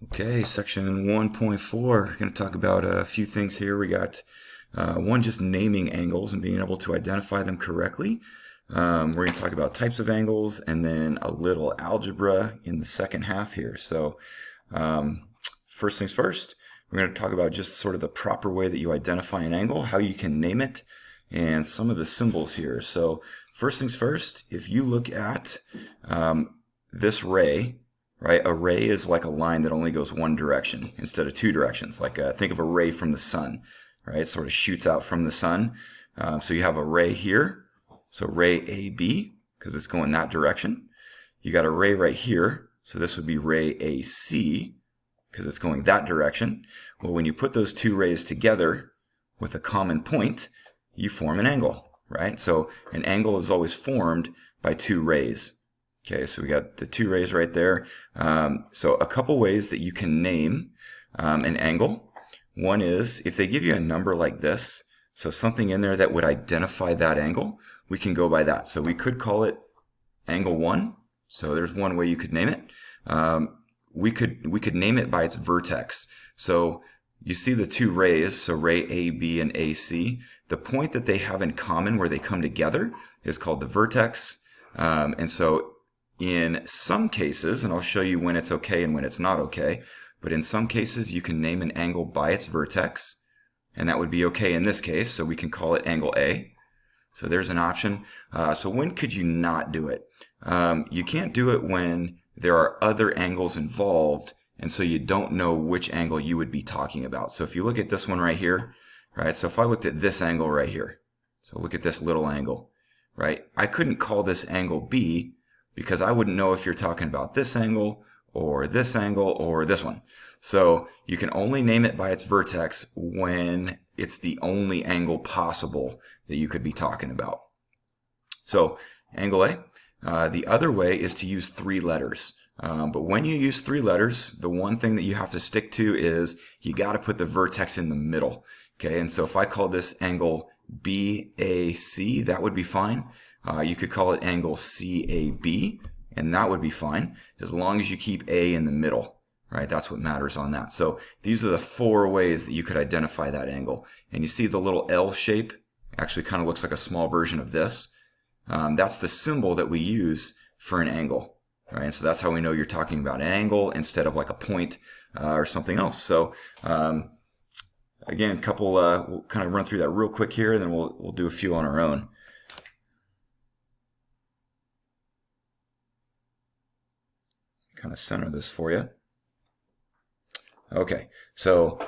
Okay, section 1.4. We're going to talk about a few things here. We got one, just naming angles and being able to identify them correctly. We're going to talk about types of angles and then a little algebra in the second half here. So first things first, we're going to talk about just sort of the proper way that you identify an angle, how you can name it, and some of the symbols here. So first things first, if you look at this ray, right? A ray is like a line that only goes one direction instead of two directions. Like think of a ray from the sun, right? It sort of shoots out from the sun. So you have a ray here. So ray AB, because it's going that direction. You got a ray right here. So this would be ray AC, because it's going that direction. Well, when you put those two rays together with a common point, you form an angle, right? So an angle is always formed by two rays. Okay, so we got the two rays right there. So a couple ways that you can name an angle. One is if they give you a number like this, so something in there that would identify that angle, we can go by that. So we could call it angle 1. So there's one way you could name it. We could name it by its vertex. So you see the two rays, so ray AB and AC. The point that they have in common where they come together is called the vertex. And so in some cases, and I'll show you when it's okay and when it's not okay, but in some cases you can name an angle by its vertex, and that would be okay in this case, so we can call it angle A. So there's an option. So when could you not do it? You can't do it when there are other angles involved, and so you don't know which angle you would be talking about. So if you look at this one right here, right? So if I looked at this angle right here, so look at this little angle, right? I couldn't call this angle B, because I wouldn't know if you're talking about this angle or this one. So you can only name it by its vertex when it's the only angle possible that you could be talking about. So angle A. The other way is to use three letters. But when you use three letters, the one thing that you have to stick to is you got to put the vertex in the middle. Okay, and so if I call this angle BAC, that would be fine. You could call it angle CAB, and that would be fine, as long as you keep A in the middle, right? That's what matters on that. So these are the four ways that you could identify that angle. And you see the little L shape actually kind of looks like a small version of this. That's the symbol that we use for an angle, right? And so that's how we know you're talking about an angle instead of like a point or something else. So again, we'll kind of run through that real quick here, and then we'll do a few on our own. Kind of center this for you. Okay, so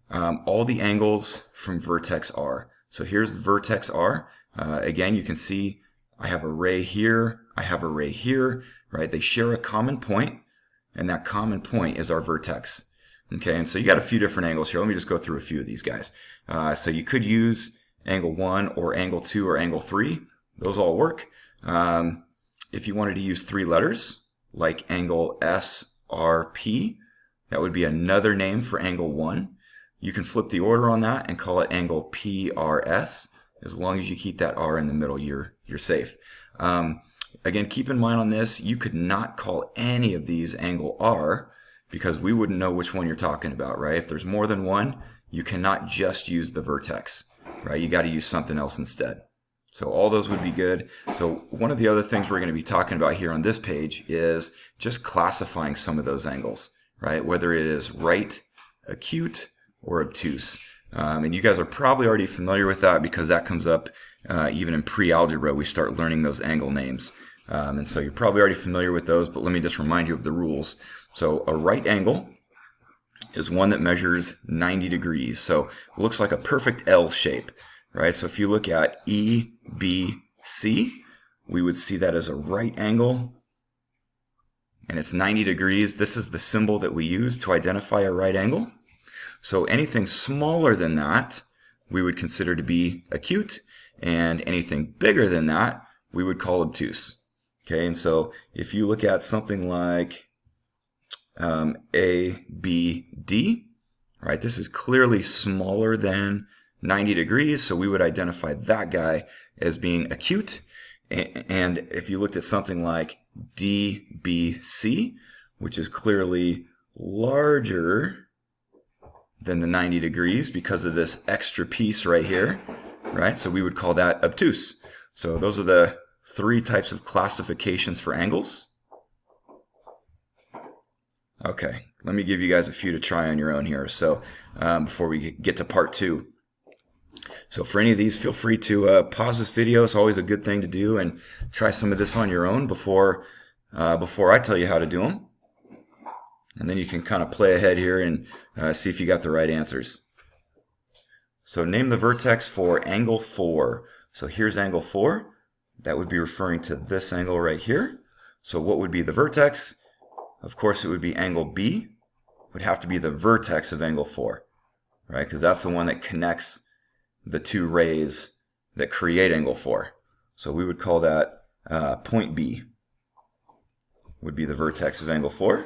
all the angles from vertex R. So here's the vertex R. Again, you can see I have a ray here, I have a ray here, right? They share a common point, and that common point is our vertex. Okay, and so you got a few different angles here. Let me just go through a few of these guys. So you could use angle 1 or angle 2 or angle 3. Those all work. If you wanted to use three letters, like angle SRP, that would be another name for angle 1. You can flip the order on that and call it angle PRS. As long as you keep that R in the middle, you're safe. Again, keep in mind on this, you could not call any of these angle R, because we wouldn't know which one you're talking about, right? If there's more than one, you cannot just use the vertex, right? You got to use something else instead. So all those would be good. So one of the other things we're going to be talking about here on this page is just classifying some of those angles, right? Whether it is right, acute, or obtuse. And you guys are probably already familiar with that, because that comes up even in pre-algebra. We start learning those angle names. And so you're probably already familiar with those, but let me just remind you of the rules. So a right angle is one that measures 90 degrees. So it looks like a perfect L shape, right? So if you look at EBC, we would see that as a right angle, and it's 90 degrees. This is the symbol that we use to identify a right angle. So anything smaller than that, we would consider to be acute, and anything bigger than that, we would call obtuse. Okay, and so if you look at something like ABD, right, this is clearly smaller than 90 degrees, so we would identify that guy as being acute. And if you looked at something like DBC, which is clearly larger than the 90 degrees because of this extra piece right here, right? So we would call that obtuse. So those are the 3 types of classifications for angles. Okay, let me give you guys a few to try on your own here. So before we get to part 2. So for any of these, feel free to pause this video. It's always a good thing to do, and try some of this on your own before I tell you how to do them. And then you can kind of play ahead here and see if you got the right answers. So name the vertex for angle 4. So here's angle 4. That would be referring to this angle right here. So what would be the vertex? Of course, it would be angle B. Would have to be the vertex of angle 4, right? Because that's the one that connects the 2 rays that create angle 4. So we would call that point B would be the vertex of angle 4.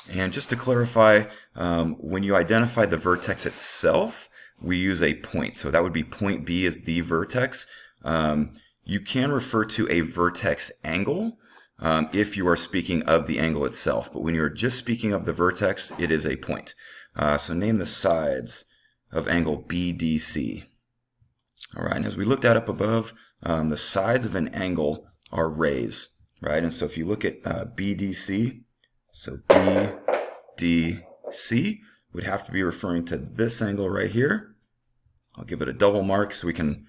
And just to clarify, when you identify the vertex itself, we use a point. So that would be point B as the vertex. You can refer to a vertex angle if you are speaking of the angle itself. But when you're just speaking of the vertex, it is a point. So name the sides of angle BDC. All right, and as we looked at up above, the sides of an angle are rays, right? And so if you look at BDC, so BDC would have to be referring to this angle right here. I'll give it a double mark so we can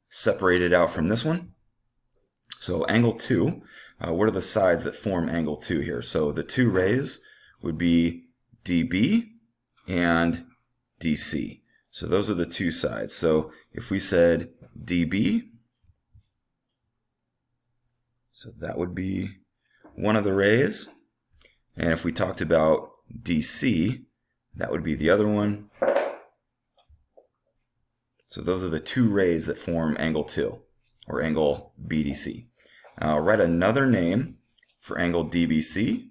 separate it out from this one. So angle 2, what are the sides that form angle 2 here? So the 2 rays would be DB and DC. So those are the 2 sides. So if we said DB, so that would be one of the rays. And if we talked about DC, that would be the other one. So those are the 2 rays that form angle 2, or angle BDC. I'll write another name for angle DBC.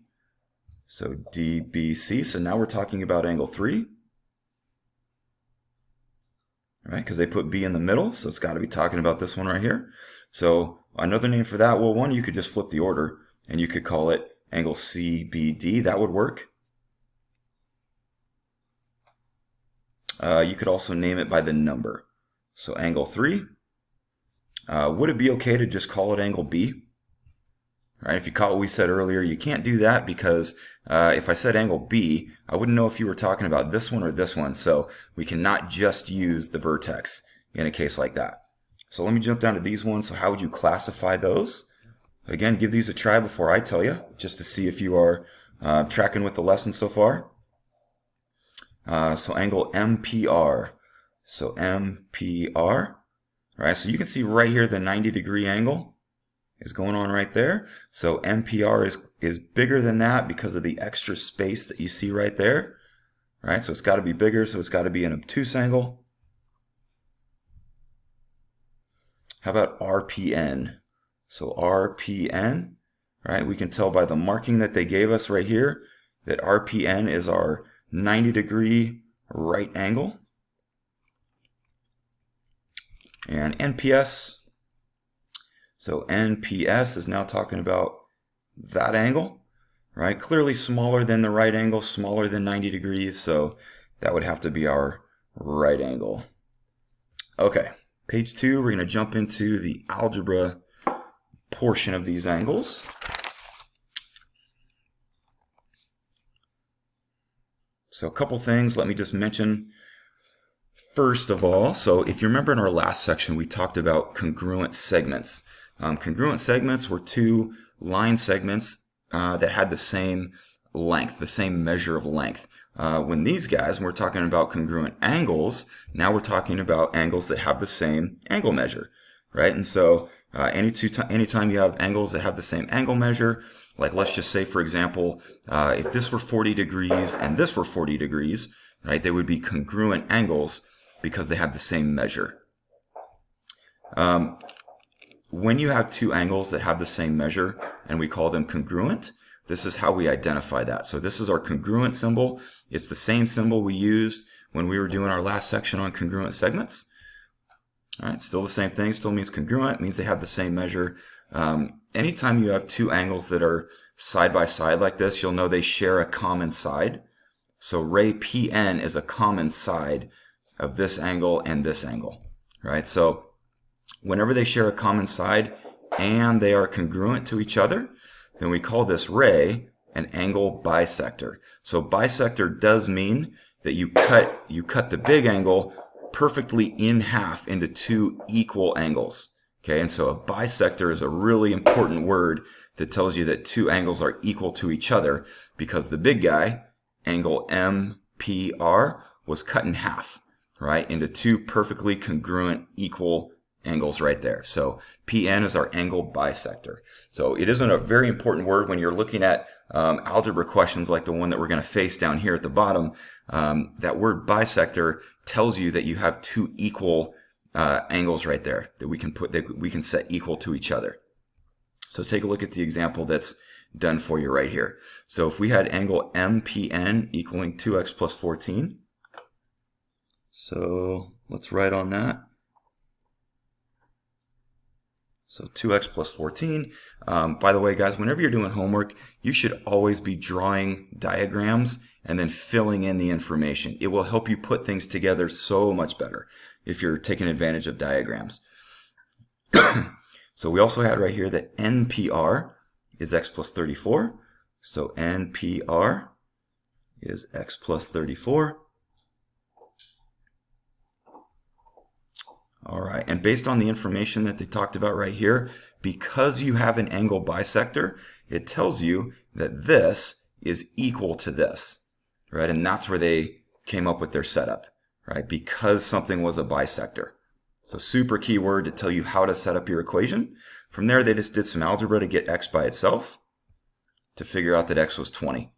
So DBC, so now we're talking about angle 3. Right, because they put B in the middle, so it's got to be talking about this one right here. So another name for that, well, one, you could just flip the order, and you could call it angle CBD. That would work. You could also name it by the number. So angle 3. Would it be okay to just call it angle B? Right, if you caught what we said earlier, you can't do that because if I said angle B, I wouldn't know if you were talking about this one or this one. So we cannot just use the vertex in a case like that. So let me jump down to these ones. So how would you classify those? Again, give these a try before I tell you, just to see if you are tracking with the lesson so far. So angle MPR. So MPR. Right, so you can see right here the 90-degree angle is going on right there. So MPR is bigger than that because of the extra space that you see right there. Right, so it's got to be bigger, so it's got to be an obtuse angle. How about RPN? So RPN, right, we can tell by the marking that they gave us right here that RPN is our 90-degree right angle. And NPS, so NPS is now talking about that angle, right? Clearly smaller than the right angle, smaller than 90 degrees, so that would have to be our right angle. Okay, page 2, we're going to jump into the algebra portion of these angles. So a couple things, let me just mention. First of all, so if you remember in our last section, we talked about congruent segments. Congruent segments were 2 line segments that had the same length, the same measure of length. When these guys, when we're talking about congruent angles, now we're talking about angles that have the same angle measure, right? And so anytime you have angles that have the same angle measure, like let's just say, for example, if this were 40 degrees and this were 40 degrees, right, they would be congruent angles because they have the same measure. When you have 2 angles that have the same measure and we call them congruent, this is how we identify that. So this is our congruent symbol. It's the same symbol we used when we were doing our last section on congruent segments. All right, still the same thing, still means congruent, means they have the same measure. Anytime you have 2 angles that are side by side like this, you'll know they share a common side. So ray PN is a common side of this angle and this angle, right? So whenever they share a common side and they are congruent to each other, then we call this ray an angle bisector. So bisector does mean that you cut the big angle perfectly in half into two equal angles. Okay, and so a bisector is a really important word that tells you that two angles are equal to each other, because the big guy, angle MPR, was cut in half, right, into two perfectly congruent equal angles right there. So PN is our angle bisector. So it isn't a very important word when you're looking at algebra questions like the one that we're going to face down here at the bottom. That word bisector tells you that you have two equal angles right there that we can set equal to each other. So take a look at the example that's done for you right here. So if we had angle MPN equaling 2x plus 14, so let's write on that. So 2x plus 14. By the way, guys, whenever you're doing homework, you should always be drawing diagrams and then filling in the information. It will help you put things together so much better if you're taking advantage of diagrams. So we also had right here that NPR is x plus 34. So NPR is x plus 34. All right, and based on the information that they talked about right here, because you have an angle bisector, it tells you that this is equal to this, right? And that's where they came up with their setup, right? Because something was a bisector. So super key word to tell you how to set up your equation. From there, they just did some algebra to get x by itself to figure out that x was 20.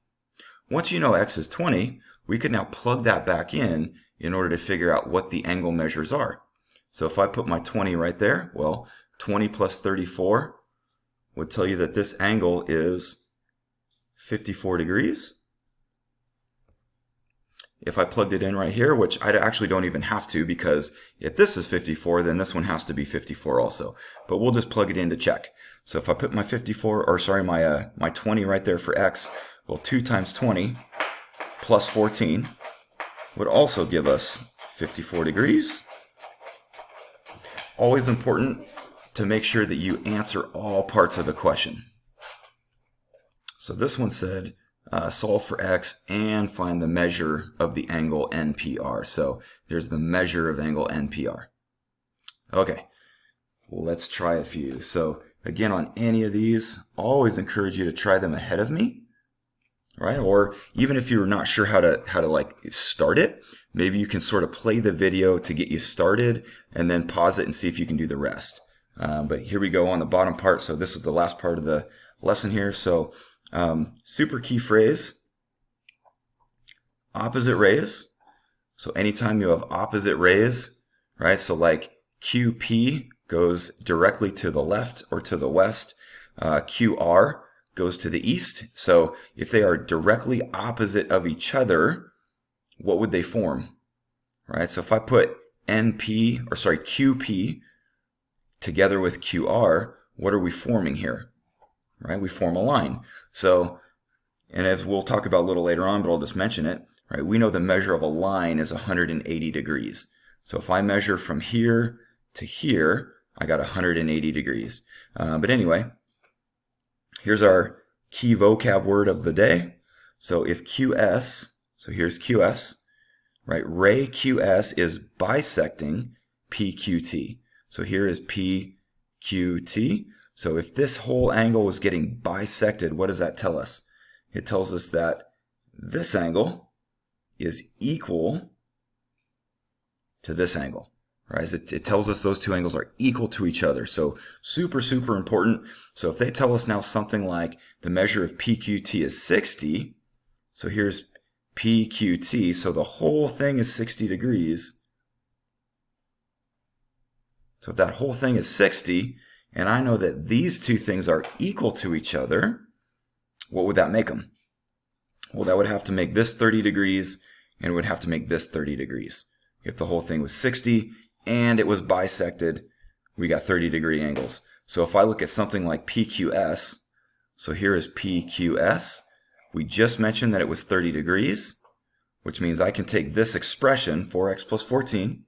Once you know x is 20, we can now plug that back in order to figure out what the angle measures are. So if I put my 20 right there, well, 20 plus 34 would tell you that this angle is 54 degrees. If I plugged it in right here, which I actually don't even have to, because if this is 54, then this one has to be 54 also. But we'll just plug it in to check. So if I put my 20 right there for x, well, 2 times 20 plus 14 would also give us 54 degrees. Always important to make sure that you answer all parts of the question. So this one said, solve for x and find the measure of the angle NPR. So there's the measure of angle NPR. Okay, well, let's try a few. So again, on any of these, always encourage you to try them ahead of me, right? Or even if you're not sure how to like start it, maybe you can sort of play the video to get you started and then pause it and see if you can do the rest. But here we go on the bottom part. So this is the last part of the lesson here. So super key phrase, opposite rays. So anytime you have opposite rays, right? So like QP goes directly to the left or to the west. QR goes to the east. So if they are directly opposite of each other, what would they form? Right? So if I put QP together with QR, what are we forming here? Right? We form a line. So, and as we'll talk about a little later on, but I'll just mention it, right? We know the measure of a line is 180 degrees. So if I measure from here to here, I got 180 degrees. But anyway, here's our key vocab word of the day. So if QS, so here's QS, right? Ray QS is bisecting PQT. So here is PQT. So if this whole angle was getting bisected, what does that tell us? It tells us that this angle is equal to this angle, right? It tells us those two angles are equal to each other. So super, super important. So if they tell us now something like the measure of PQT is 60, so here's PQT, so the whole thing is 60 degrees. So if that whole thing is 60, and I know that these two things are equal to each other, what would that make them? Well, that would have to make this 30 degrees, and it would have to make this 30 degrees. If the whole thing was 60 and it was bisected, we got 30 degree angles. So if I look at something like PQS, So here is PQS. We just mentioned that it was 30 degrees, which means I can take this expression, 4x plus 14,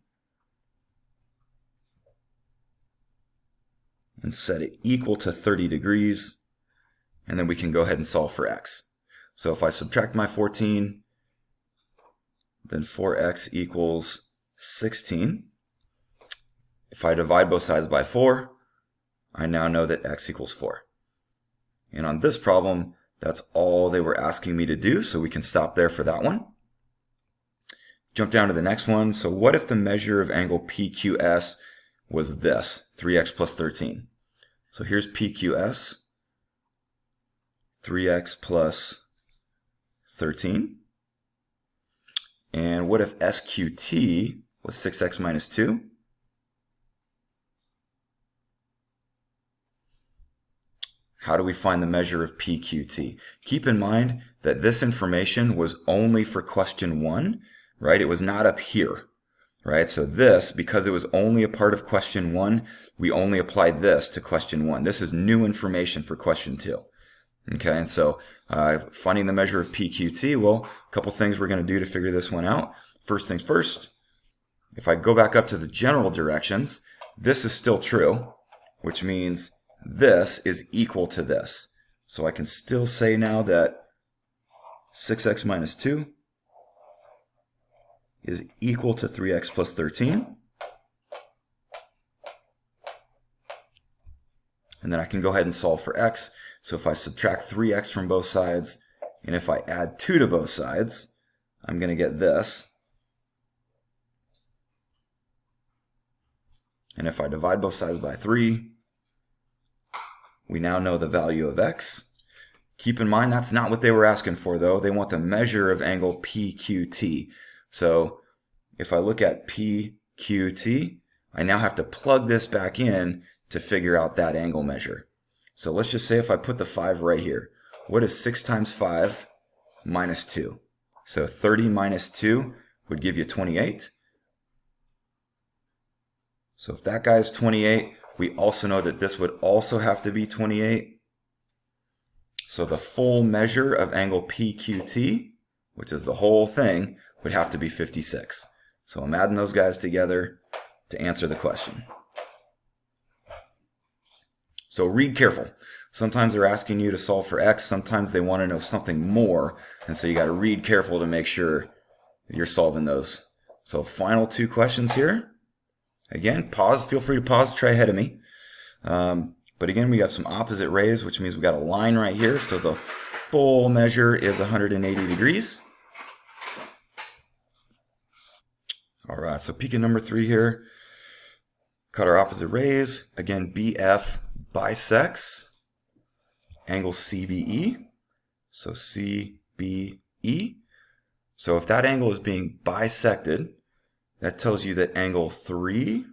and set it equal to 30 degrees, and then we can go ahead and solve for x. So if I subtract my 14, then 4x equals 16. If I divide both sides by 4, I now know that x equals 4. And on this problem, that's all they were asking me to do, so we can stop there for that one. Jump down to the next one. So what if the measure of angle PQS was this, 3x plus 13? So here's PQS, 3x plus 13. And what if SQT was 6x minus 2? How do we find the measure of PQT? Keep in mind that this information was only for question 1, right? It was not up here, right? So this, because it was only a part of question 1, we only applied this to question 1. This is new information for question 2. Okay, and so finding the measure of PQT, well, a couple things we're going to do to figure this one out. First things first, if I go back up to the general directions, this is still true, which means this is equal to this. So I can still say now that 6x minus 2 is equal to 3x plus 13. And then I can go ahead and solve for x. So if I subtract 3x from both sides, and if I add 2 to both sides, I'm going to get this. And if I divide both sides by 3, we now know the value of x. Keep in mind that's not what they were asking for though. They want the measure of angle PQT. So if I look at PQT, I now have to plug this back in to figure out that angle measure. So let's just say if I put the 5 right here, what is 6 times 5 minus 2? So 30 minus 2 would give you 28. So if that guy is 28, we also know that this would also have to be 28. So the full measure of angle PQT, which is the whole thing, would have to be 56. So I'm adding those guys together to answer the question. So read careful. Sometimes they're asking you to solve for x, sometimes they want to know something more, and so you got to read careful to make sure that you're solving those. So final 2 questions here. Again, pause. Feel free to pause. Try ahead of me. But again, we got some opposite rays, which means we got a line right here. So the full measure is 180 degrees. All right, so peek at number 3 here. Cut our opposite rays. Again, BF bisects angle CBE. So CBE. So if that angle is being bisected, that tells you that angle 3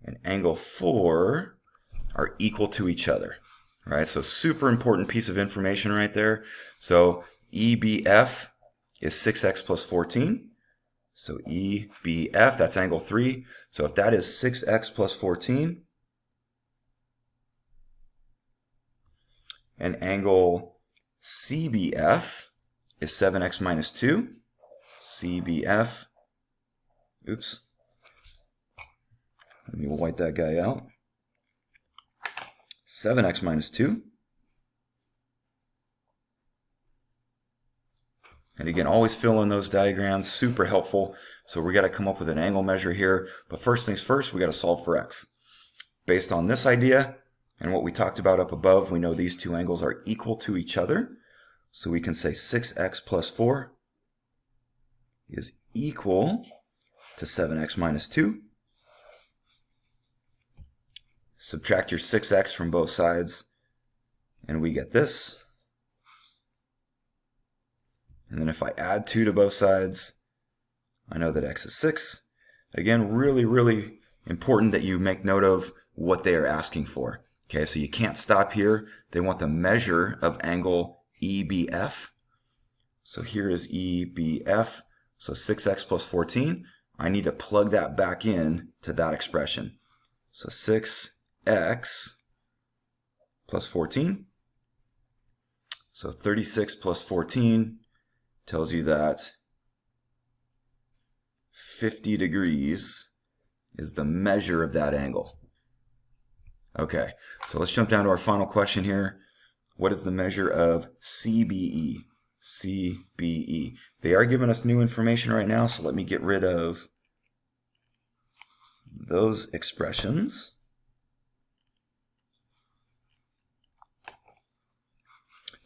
and angle 4 are equal to each other. Right? So super important piece of information right there. So EBF is 6x plus 14. So EBF, that's angle 3. So if that is 6x plus 14, and angle CBF is 7x minus 2, CBF, oops, let me white that guy out, 7x minus 2. And again, always fill in those diagrams, super helpful. So we got to come up with an angle measure here. But first things first, we got to solve for x. Based on this idea and what we talked about up above, we know these 2 angles are equal to each other. So we can say 6x plus 4 is equal to 7x minus 2. Subtract your 6x from both sides, and we get this. And then if I add 2 to both sides, I know that x is 6. Again, really, really important that you make note of what they are asking for. Okay, so you can't stop here. They want the measure of angle EBF. So here is EBF. So 6x plus 14. I need to plug that back in to that expression. So 6x plus 14 So 36 plus 14 tells you that 50 degrees is the measure of that angle. Okay, so let's jump down to our final question here. What is the measure of CBE? CBE. They are giving us new information right now, so let me get rid of those expressions.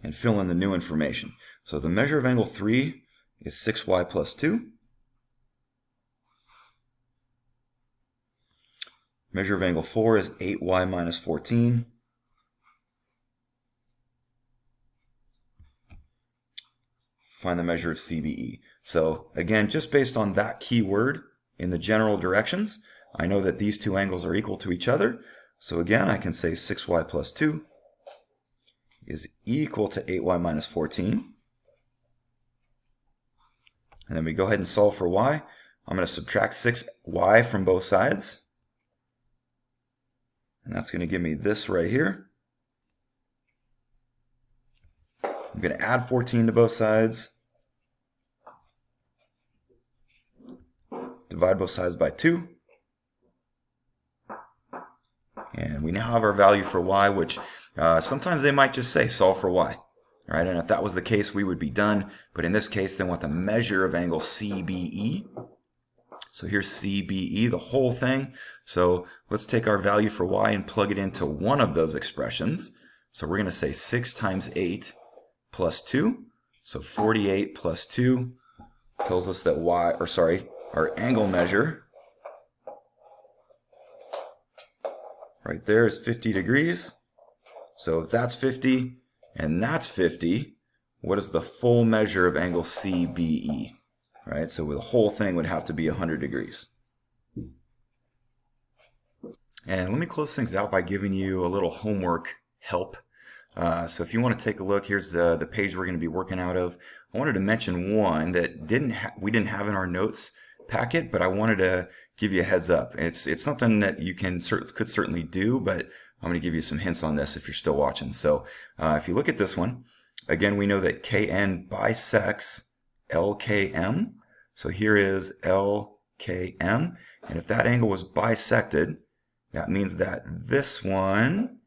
And fill in the new information. So the measure of angle 3 is 6y plus 2. Measure of angle 4 is 8y minus 14. Find the measure of CBE. So again, just based on that keyword in the general directions, I know that these two angles are equal to each other. So again, I can say 6y plus 2 is equal to 8y minus 14. And then we go ahead and solve for y. I'm going to subtract 6y from both sides. And that's going to give me this right here. I'm going to add 14 to both sides. Divide both sides by 2. And we now have our value for y, which sometimes they might just say solve for y. All right, and if that was the case, we would be done. But in this case, they want the measure of angle CBE. So here's CBE, the whole thing. So let's take our value for y and plug it into one of those expressions. So we're going to say 6 times 8 plus 2. So 48 plus 2 tells us that our angle measure right there is 50 degrees. So if that's 50 and that's 50, what is the full measure of angle CBE? Right, so the whole thing would have to be 100 degrees. And let me close things out by giving you a little homework help. So if you want to take a look, here's the page we're going to be working out of. I wanted to mention one that we didn't have in our notes packet, but I wanted to give you a heads up. It's something that you could certainly do, but I'm going to give you some hints on this if you're still watching. So if you look at this one, again, we know that Kn bisects LKM. So here is LKM. And if that angle was bisected, that means that this one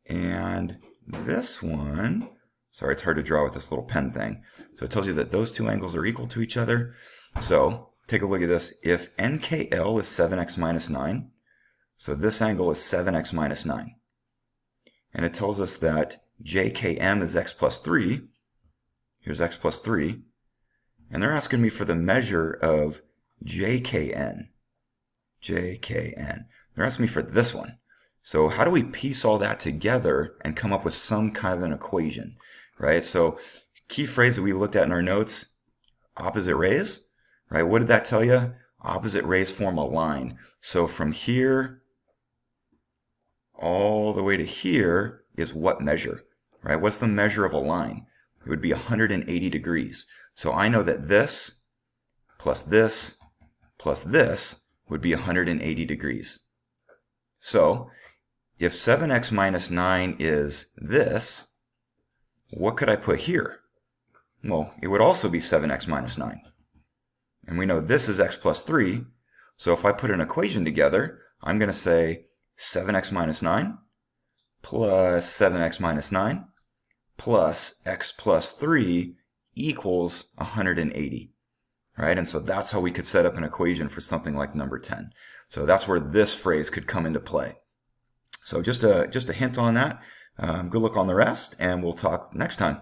and this one, sorry, it's hard to draw with this little pen thing. So it tells you that those two angles are equal to each other. So take a look at this. If NKL is 7x minus 9, so this angle is 7x minus 9. And it tells us that JKM is x plus 3. Here's x plus 3. And they're asking me for the measure of JKN. JKN. They're asking me for this one. So how do we piece all that together and come up with some kind of an equation, right? So key phrase that we looked at in our notes, opposite rays, right? What did that tell you? Opposite rays form a line. So from here all the way to here is what measure, right? What's the measure of a line? It would be 180 degrees. So I know that this plus this plus this would be 180 degrees. So if 7x minus 9 is this, what could I put here? Well, it would also be 7x minus 9. And we know this is x plus 3. So if I put an equation together, I'm going to say 7x minus 9 plus 7x minus 9 plus x plus 3 equals 180. Right? And so that's how we could set up an equation for something like number 10. So that's where this phrase could come into play. So just a hint on that. Good luck on the rest, and we'll talk next time.